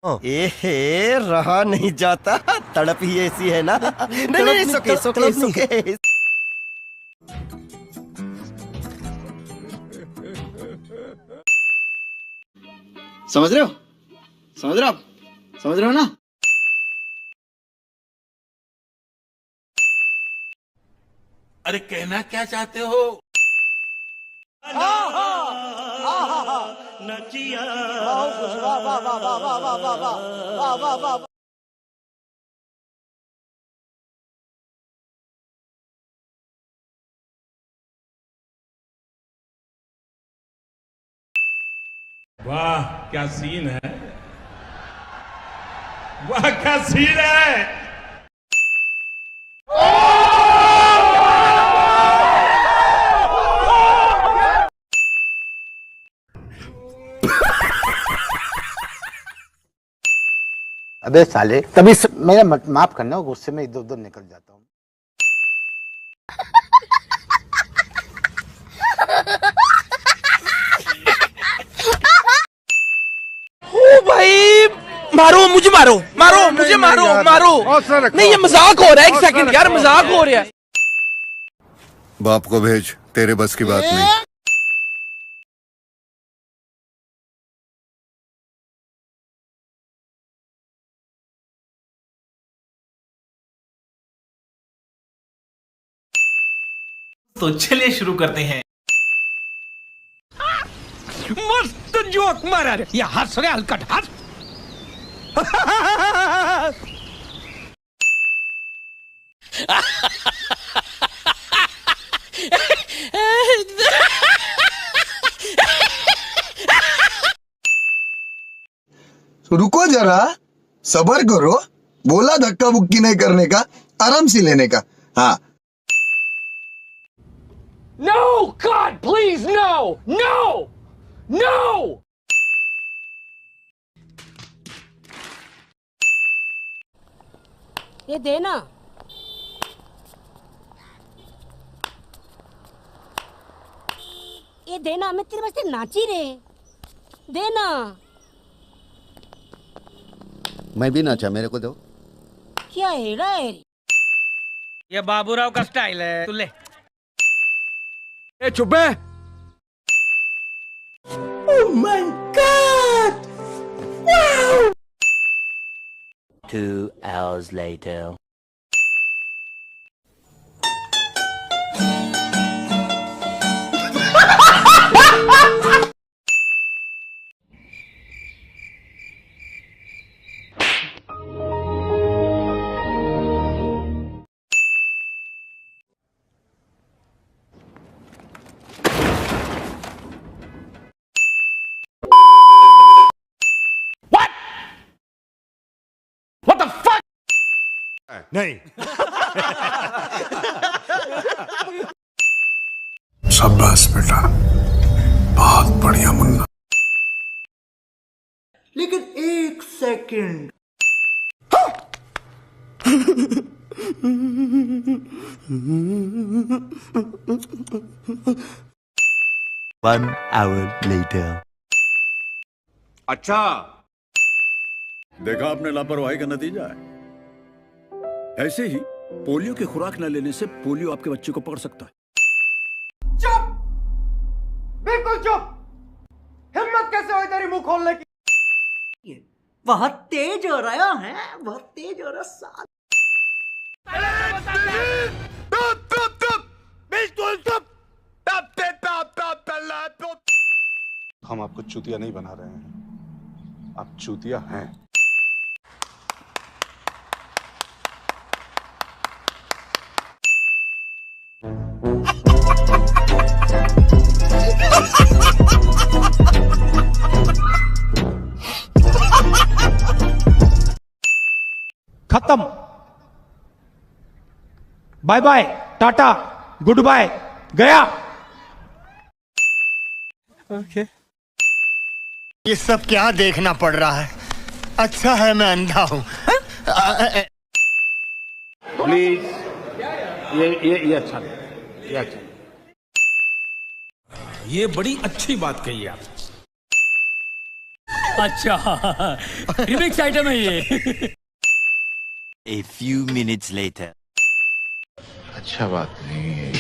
एहे रहा नहीं जाता, तड़प ही ऐसी है ना। नहीं सुके सुके सुके। समझ रहे हो? समझ रहे हो आप? समझ रहे हो ना? अरे कहना क्या चाहते हो? वाह क्या सीन है, वाह क्या सीन है। अबे साले तभी मेरा माफ करना, गुस्से में इधर उधर निकल जाता हूँ। ओ भाई मारो मुझे, मारो मारो मुझे, मारो मारो। नहीं ये मजाक हो रहा है, एक सेकंड यार, मजाक हो रहा है। बाप को भेज, तेरे बस की बात नहीं। तो चलिए शुरू करते हैं। मस्त जोक मारा रे, ये हंस रहे हलकट हंस। रुको जरा, सबर करो। बोला धक्का बुक्की नहीं करने का, आराम से लेने का। हाँ। No God please no no no। ये देना, ये देना, मैं तेरे वास्ते नाची रे। देना। मैं भी नाचा, मेरे को दो। क्या हेड़ा है? ये बाबूराव का स्टाइल है, तू ले। ए चुप है। Oh my God! Wow! 2 hours later. नहीं। शाबाश बेटा, बहुत बढ़िया मुन्ना। लेकिन एक सेकंड, 1 hour later. अच्छा देखा आपने लापरवाही का नतीजा है। ऐसे ही पोलियो की खुराक न लेने से पोलियो आपके बच्चे को पकड़ सकता है। चुप, बिल्कुल चुप। हिम्मत कैसे हुई तेरी मुंह खोलने की? बहुत तेज हो रहा है, बहुत तेज हो रहा साल। हम आपको चूतिया नहीं बना रहे हैं, आप चूतिया हैं। खत्म, bye bye, tata, goodbye, गया। Okay. ये सब क्या देखना पड़ रहा है? अच्छा है मैं अंधा हूँ। प्लीज, ये अच्छा नहीं, ये अच्छा नहीं। ये बड़ी अच्छी बात कही आप। अच्छा रिमिक्स आइटम है ये। A few minutes later. अच्छा बात नहीं है।